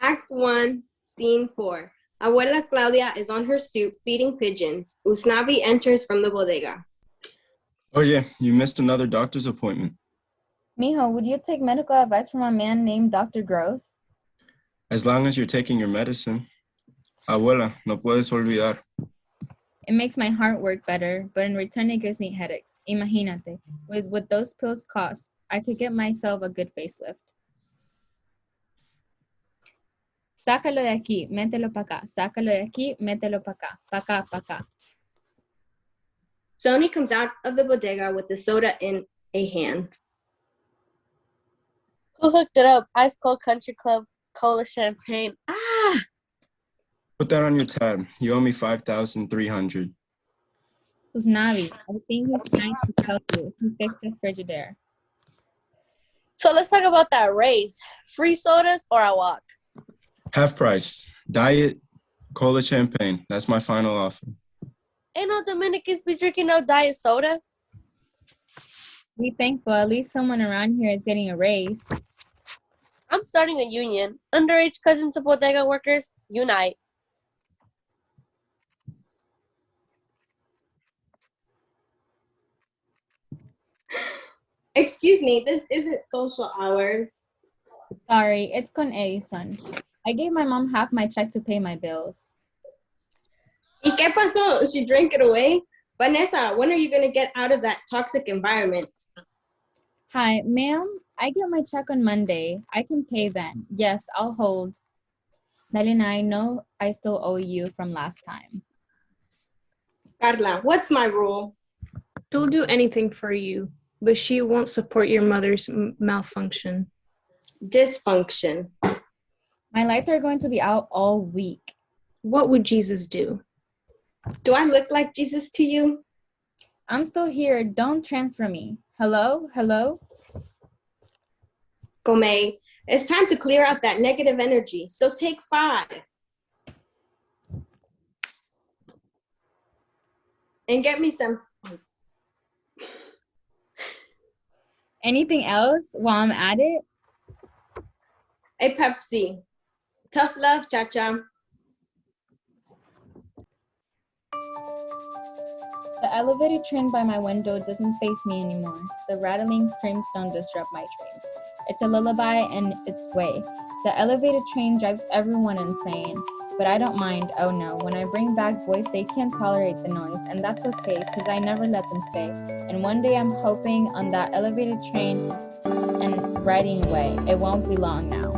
Act 1, Scene 4. Abuela Claudia is on her stoop feeding pigeons. Usnavi enters from the bodega. Oh yeah, you missed another doctor's appointment. Mijo, would you take medical advice from a man named Dr. Gross? As long as you're taking your medicine. Abuela, no puedes olvidar. It makes my heart work better, but in return it gives me headaches. Imagínate, with what those pills cost, I could get myself a good facelift. Sácalo de aquí, mételo pa' acá. Sácalo de aquí, mételo pa' acá. Pa' acá, pa' acá. Sony comes out of the bodega with the soda in a hand. Who hooked it up? Ice Cold Country Club, Cola Champagne. Ah! Put that on your tab. You owe me 5,300. Usnavi, I think he's trying to tell you. He fixed the Frigidaire. So let's talk about that race. Free sodas or I walk? Half price. Diet, cola champagne. That's my final offer. Ain't no Dominicans be drinking no diet soda. Be thankful, at least someone around here is getting a raise. I'm starting a union. Underage cousins of bodega workers, unite. Excuse me, this isn't social hours. Sorry, it's con Edison. I gave my mom half my check to pay my bills. ¿Y qué pasó? She drank it away? Vanessa, when are you going to get out of that toxic environment? Hi, ma'am. I get my check on Monday. I can pay then. Yes, I'll hold. Nelly, I know I still owe you from last time. Carla, what's my rule? She'll do anything for you, but she won't support your mother's malfunction. Dysfunction. My lights are going to be out all week. What would Jesus do? Do I look like Jesus to you? I'm still here. Don't transfer me. Hello? Hello? Gomez, it's time to clear out that negative energy. So take 5. And get me some. Anything else while I'm at it? A Pepsi. Tough love, cha-cha. The elevated train by my window doesn't face me anymore. The rattling screams don't disrupt my dreams. It's a lullaby in its way. The elevated train drives everyone insane, but I don't mind, oh no. When I bring back boys, they can't tolerate the noise, and that's okay, because I never let them stay. And one day I'm hoping on that elevated train and riding away. It won't be long now.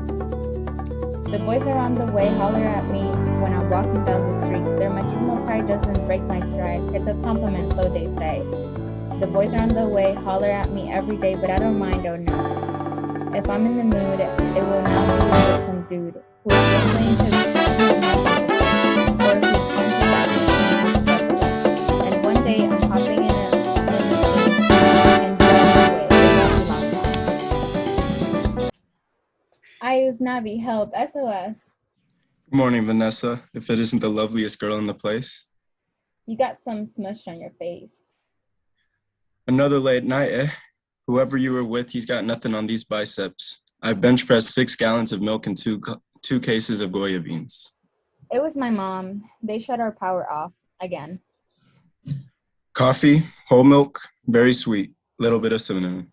The boys are on the way, holler at me when I'm walking down the street. Their machismo pride doesn't break my stride. It's a compliment, so they say. The boys are on the way, holler at me every day, but I don't mind, oh no. If I'm in the mood, it will not be with some dude who is whistling to or who's going to back and one day I'm hopping in a and driving away. I use Navi, help, SOS. Good morning, Vanessa. If it isn't the loveliest girl in the place. You got some smush on your face. Another late night, eh? Whoever you were with, he's got nothing on these biceps. I bench pressed 6 gallons of milk and two cases of Goya beans. It was my mom. They shut our power off again. Coffee, whole milk, very sweet, little bit of cinnamon.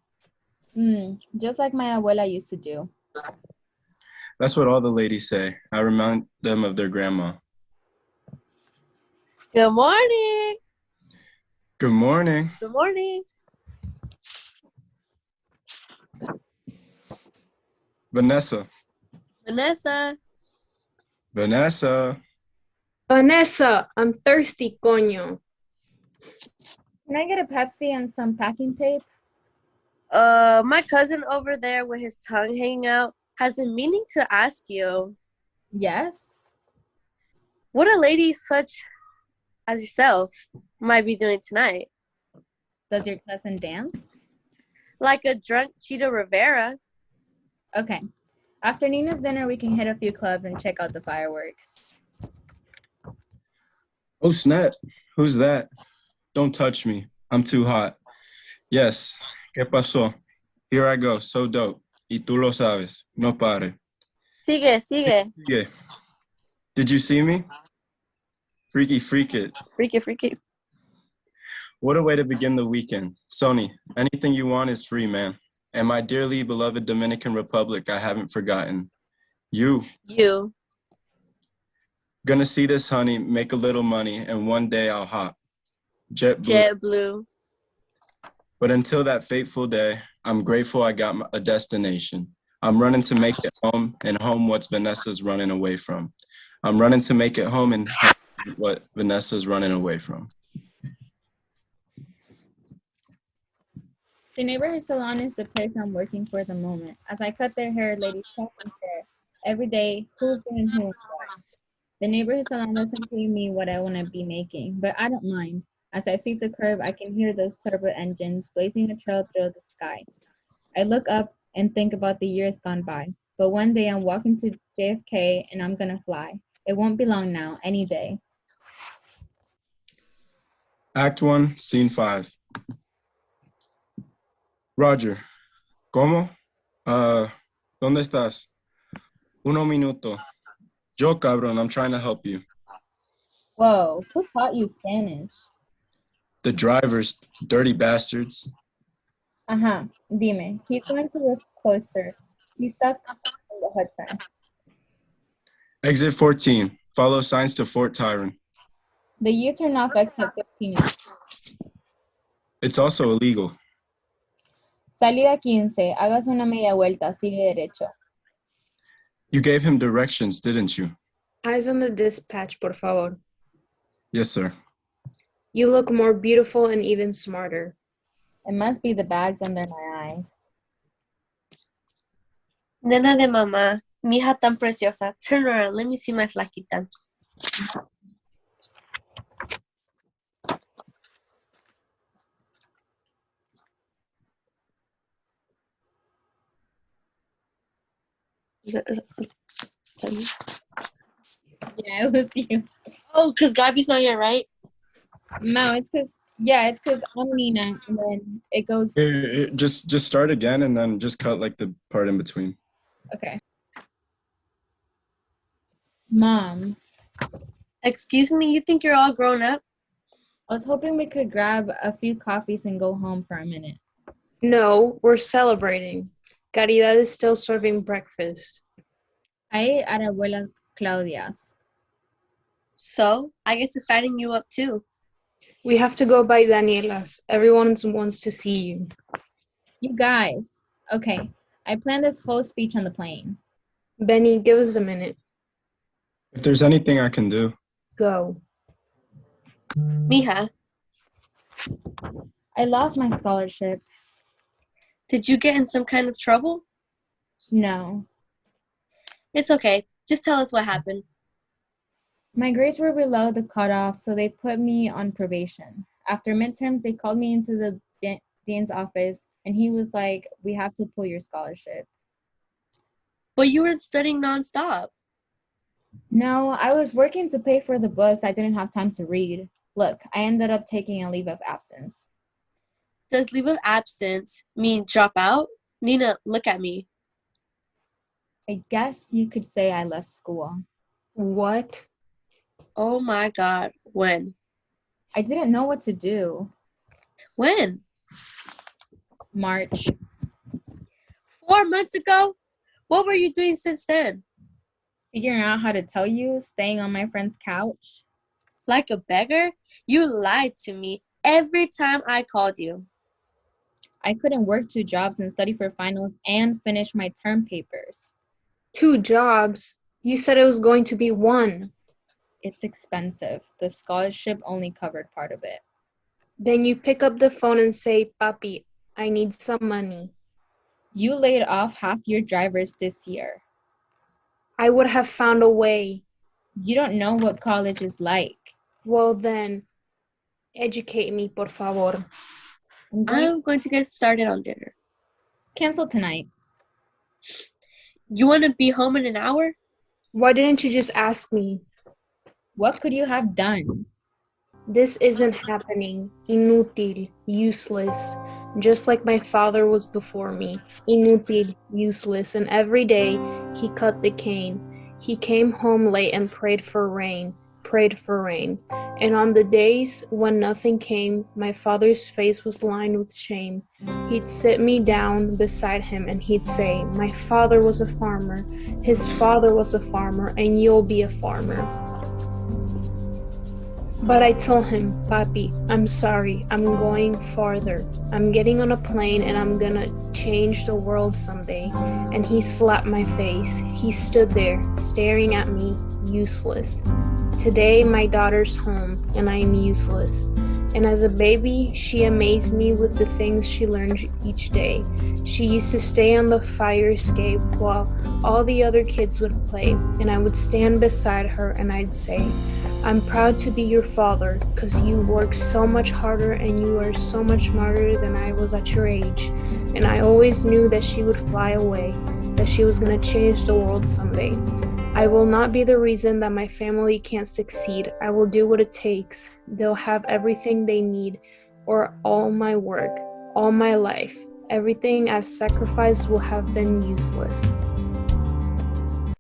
Just like my abuela used to do. That's what all the ladies say. I remind them of their grandma. Good morning. Good morning. Good morning. Vanessa. Vanessa. Vanessa. Vanessa, I'm thirsty, coño. Can I get a Pepsi and some packing tape? My cousin over there with his tongue hanging out has been meaning to ask you. Yes? What a lady such as yourself might be doing tonight. Does your cousin dance? Like a drunk Cheeto Rivera. Okay. After Nina's dinner, we can hit a few clubs and check out the fireworks. Oh, snap. Who's that? Don't touch me. I'm too hot. Yes. ¿Qué pasó? Here I go. So dope. Y tú lo sabes. No pare. Sigue. Yeah. Did you see me? Freaky freak it. Freaky. What a way to begin the weekend. Sony, anything you want is free, man. And my dearly beloved Dominican Republic, I haven't forgotten. You. Gonna see this, honey, make a little money, and one day I'll hop. JetBlue. But until that fateful day, I'm grateful I got a destination. I'm running to make it home, and home what's Vanessa's running away from. I'm running to make it home, and home what Vanessa's running away from. The neighborhood salon is the place I'm working for the moment. As I cut their hair, ladies talk and share. Every day, who's doing who and what. The neighborhood salon doesn't pay me what I want to be making, but I don't mind. As I sweep the curb, I can hear those turbo engines blazing a trail through the sky. I look up and think about the years gone by. But one day I'm walking to JFK and I'm gonna fly. It won't be long now, any day. Act 1, Scene 5. Roger. ¿Cómo? ¿Dónde estás? Uno minuto. Yo, cabrón, I'm trying to help you. Whoa, who taught you Spanish? The drivers, dirty bastards. Dime. He's going to the cloisters. He's stuck in the Hudson. Exit 14. Follow signs to Fort Tyron. The U-turn off exit 15. It's also illegal. Salida 15. Hagas una media vuelta. Sigue derecho. You gave him directions, didn't you? Eyes on the dispatch, por favor. Yes, sir. You look more beautiful and even smarter. It must be the bags under my eyes. Nena de mamá, mi hija tan preciosa. Turn around, let me see my flaquita. Is that me? Yeah, it was you. Oh, because Gabby's not here, right? No, it's because I'm Nina, and then it goes. Here, just start again and then just cut like the part in between. Okay. Mom, Excuse me, you think you're all grown up? I was hoping we could grab a few coffees and go home for a minute. No, we're celebrating. Caridad is still serving breakfast. I ate at Abuela Claudia's. So, I get to fatten you up too. We have to go by Daniela's. Everyone wants to see you. You guys. Okay, I planned this whole speech on the plane. Benny, give us a minute. If there's anything I can do. Go. Mija, I lost my scholarship. did you get in some kind of trouble? No. It's okay. Just tell us what happened. My grades were below the cutoff, so they put me on probation. After midterms, they called me into the dean's office, and he was like, we have to pull your scholarship. But you were studying nonstop. No, I was working to pay for the books I didn't have time to read. Look, I ended up taking a leave of absence. Does leave of absence mean drop out? Nina, look at me. I guess you could say I left school. What? Oh my God. When? I didn't know what to do. When? March. 4 months ago? What were you doing since then? Figuring out how to tell you, staying on my friend's couch. Like a beggar? You lied to me every time I called you. I couldn't work 2 jobs and study for finals and finish my term papers. 2 jobs? You said it was going to be 1. It's expensive. The scholarship only covered part of it. Then you pick up the phone and say, Papi, I need some money. You laid off half your drivers this year. I would have found a way. You don't know what college is like. Well then, educate me, por favor. I'm going to get started on dinner. Cancel tonight. You want to be home in an hour? Why didn't you just ask me? What could you have done? This isn't happening. Inútil. Useless. just like my father was before me, inútil, useless, and every day he cut the cane. He came home late and prayed for rain. And on the days when nothing came, my father's face was lined with shame. He'd sit me down beside him and he'd say, "My father was a farmer, his father was a farmer, and you'll be a farmer." But I told him, "Papi, I'm sorry, I'm going farther. I'm getting on a plane and I'm gonna change the world someday." And he slapped my face. He stood there, staring at me, useless. Today, my daughter's home and I'm useless. And as a baby, she amazed me with the things she learned each day. She used to stay on the fire escape while all the other kids would play, and I would stand beside her and I'd say, "I'm proud to be your father because you work so much harder and you are so much smarter than I was at your age." And I always knew that she would fly away, that she was going to change the world someday. I will not be the reason that my family can't succeed. I will do what it takes. They'll have everything they need, or all my work, all my life. Everything I've sacrificed will have been useless.